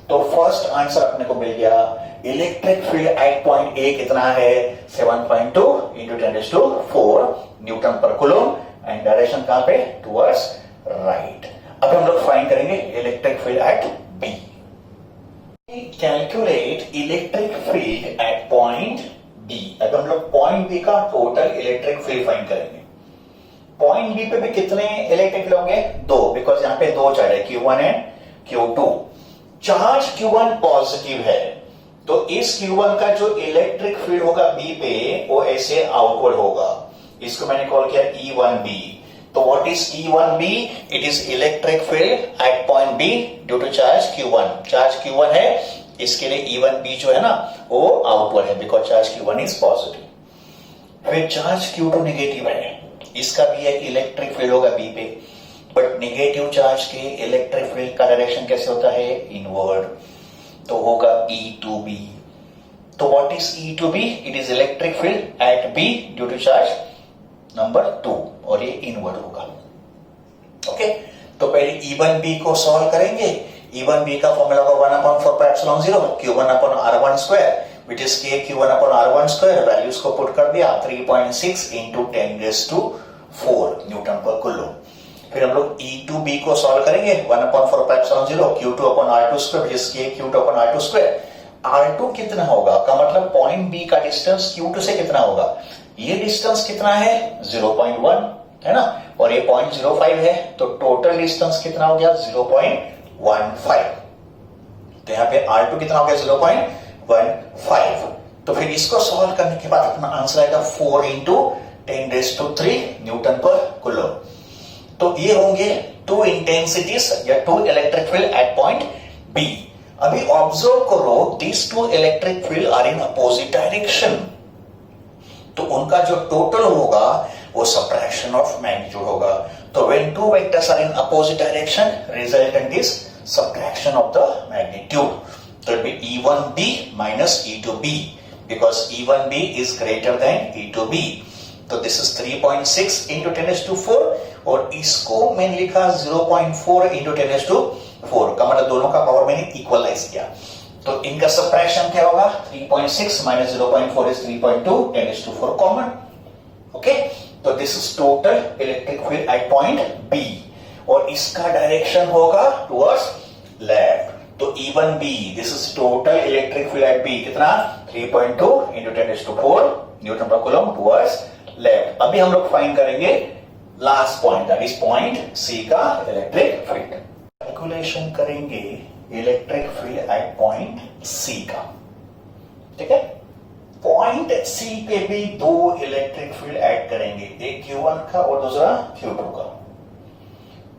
तो फर्स्ट आंसर अपने को मिल गया, electric field at point A कितना है? 7.2 इंटू 10⁴ न्यूटन पर कूलम, एंड डायरेक्शन कहां पे? Towards right. अब हम लोग फाइंड करेंगे electric field at B. Calculate electric field at point B. अब हम लोग पॉइंट बी का टोटल इलेक्ट्रिक फील्ड फाइंड करेंगे। पॉइंट बी पे भी कितने इलेक्ट्रिक फील्ड होंगे? दो, बिकॉज यहां पे दो चार्ज है, Q1 and Q2। Charge Q1 positive है, तो इस Q1 का जो इलेक्ट्रिक फील्ड होगा बी पे वो ऐसे आउटवर्ड होगा, इसको मैंने कॉल किया E1B। तो what is E1B? It is electric field at point B due to charge Q1। Charge Q1 है, इसके लिए E1B जो है ना वो आउटवर्ड है, because charge Q1 is positive. फिर चार्ज Q2 नेगेटिव है, इसका भी एक इलेक्ट्रिक फील्ड होगा बी पे, बट नेगेटिव चार्ज के इलेक्ट्रिक फील्ड का डायरेक्शन कैसे होता है? इनवर्ड, तो होगा E2B। तो what is E2B? It is electric field at B due to charge number 2, और ये इनवर्ड होगा। ओके, तो पहले E1B को सॉल्व करेंगे। E1B का फॉर्मूला होगा 1/4πε0 Q1/r1², which is k Q1/r1²। Values को पुट कर दिया, 3.6 इंटू 10⁴ न्यूटन पर कूलम। फिर हम लोग E2B को सॉल्व करेंगे, 1/4πε0 Q2/r2², which is k Q2/r2²। R2 कितना होगा? का मतलब पॉइंट बी का डिस्टेंस Q2 से कितना होगा? ये डिस्टेंस कितना है? 0.1 है ना, और ये 0.05 है, तो टोटल डिस्टेंस कितना हो गया? 0.15। तो यहाँ पे R2 कितना हो गया? 0.15। तो फिर इसको सॉल्व करने के बाद अपना आंसर आएगा 4 इंटू 10⁻³ न्यूटन पर कूलम। तो ये होंगे टू इंटेंसिटीज या two electric field at point B. अभी ऑब्जर्व करो, this two electric field are in opposite direction, तो उनका जो टोटल होगा वो सबट्रैक्शन ऑफ मैग्नीट्यूड होगा। तो when two vectors are in opposite direction, resultant is subtraction of the magnitude. तो it be E1B minus E2B, because E1B is greater than E2B। तो this is 3.6 into 10⁴, और इसको मैंने लिखा 0.4 इंटू 10⁴, का मतलब दोनों का पावर मैंने इक्वलाइज किया। तो इनका सबट्रैक्शन क्या होगा? 3.6 माइनस 0.4 इज 3.2, 10⁴ कॉमन। ओके, तो this is total electric field at point B, और इसका डायरेक्शन होगा टुवर्ड्स लेफ्ट। तो E1B, this is total electric field at B, कितना? 3.2 इंटू 10⁴ न्यूटन पर कूलम टुवर्ड्स लेफ्ट। अभी हम लोग फाइंड करेंगे last point, that is point C का इलेक्ट्रिक फील्ड। कैलकुलेशन करेंगे electric field at point C का, ठीक है। पॉइंट सी पे भी दो इलेक्ट्रिक फील्ड ऐड करेंगे, एक Q1 का और दूसरा Q2 का।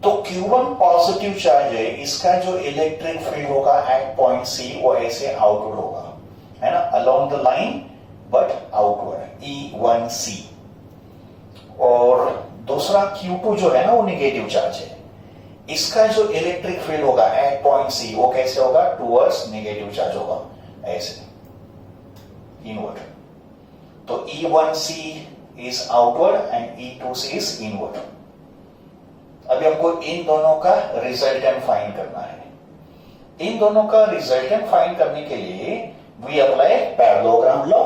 तो Q1 पॉजिटिव चार्ज है, इसका जो इलेक्ट्रिक फील्ड होगा एट पॉइंट सी वो ऐसे आउटवर्ड होगा, है ना, along the line but outward, E1C। और दूसरा Q2 जो है ना वो नेगेटिव चार्ज है, इसका जो इलेक्ट्रिक फील्ड होगा एट पॉइंट सी वो कैसे होगा? टुवर्ड्स नेगेटिव चार्ज होगा, ऐसे इनवर्ड। तो E1C is outward and E2C is inward. अभी हमको इन दोनों का रिजल्टेंट फाइंड करना है। इन दोनों का रिजल्टेंट फाइंड करने के लिए we apply parallelogram law.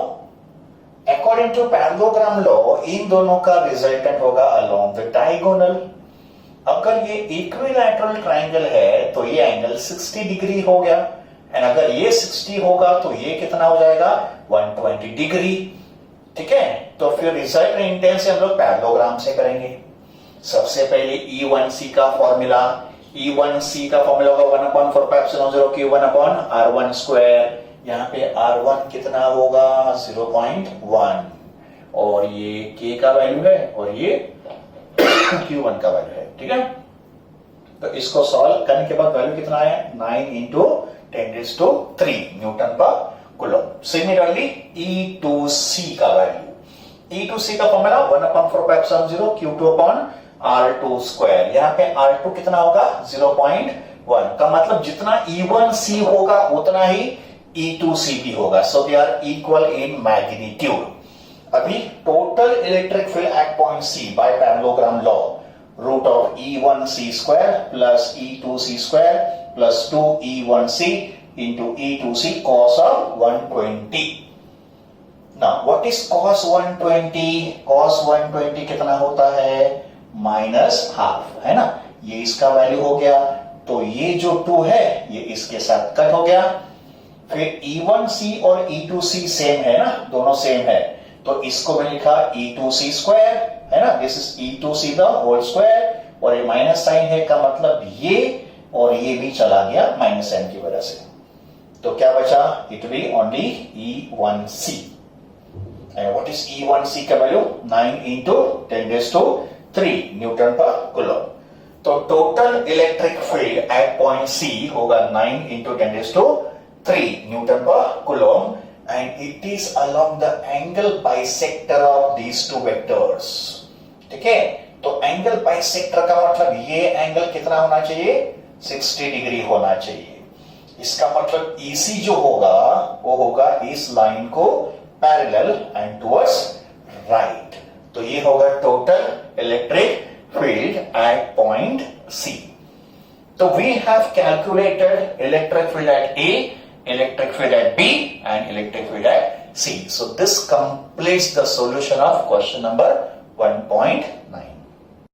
According to parallelogram law, इन दोनों का रिजल्टेंट होगा अलोंग द डायगोनल। अगर ये इक्विलैटरल ट्राइंगल है तो ये एंगल 60 डिग्री हो गया, एंड अगर ये 60 होगा तो ये कितना हो जाएगा? 120 डिग्री। ठीक है, तो फिर रिजल्ट इंटेंस हम लोग पैरेललोग्राम से करेंगे। सबसे पहले E1C का फॉर्मूला, E1C का फॉर्मूला होगा 1/4πε0 Q1/R1 स्क्वायर। यहाँ पे R1 कितना होगा 0.1 और ये K का वैल्यू है और ये Q1 का वैल्यू है। ठीक है, तो इसको सॉल्व करने के बाद वैल्यू कितना है 9 इंटू 10⁻³ न्यूटन पर कूलम। सिमिलरली E2C का वैल्यू, E2C का फॉर्मूला 1/4πε0 Q2/R2 स्क्वायर। यहाँ पे R2 कितना होगा 0.1 का मतलब जितना E1C होगा उतना ही E2C भी होगा। So they are equal in magnitude. अभी total electric field at point C by parallelogram law root of E1C square plus E2C square plus 2E1C into E2C cos of 120. Now what is cos 120? Cos 120 कितना होता है -½ है ना, ये इसका value हो गया। तो ये जो 2 है ये इसके साथ कट हो गया। फिर E1C और E2C सेम है ना, दोनों सेम है, तो इसको मैंने लिखा E2C स्क्वायर है ना, this is E2C the whole square और ये माइनस साइन है का मतलब ये और ये भी चला गया माइनस साइन की वजह से। तो क्या बचा, it be only E1C। And what is E1C का वैल्यू 9 इंटू 10⁻³ न्यूटन पर कूलम। तो total electric field at point C होगा 9 इंटू 10⁻³ न्यूटन पर coulomb and it is along the angle bisector of these two vectors। ठीक है, तो angle bisector का मतलब ये एंगल कितना होना चाहिए 60 डिग्री होना चाहिए। इसका मतलब EC जो होगा वो होगा इस लाइन को पैरेलल एंड टुवर्ड्स राइट। तो ये होगा total electric field at point C। तो we have calculated electric field at A, electric field at B and electric field at C. So this completes the solution of question number 1.9.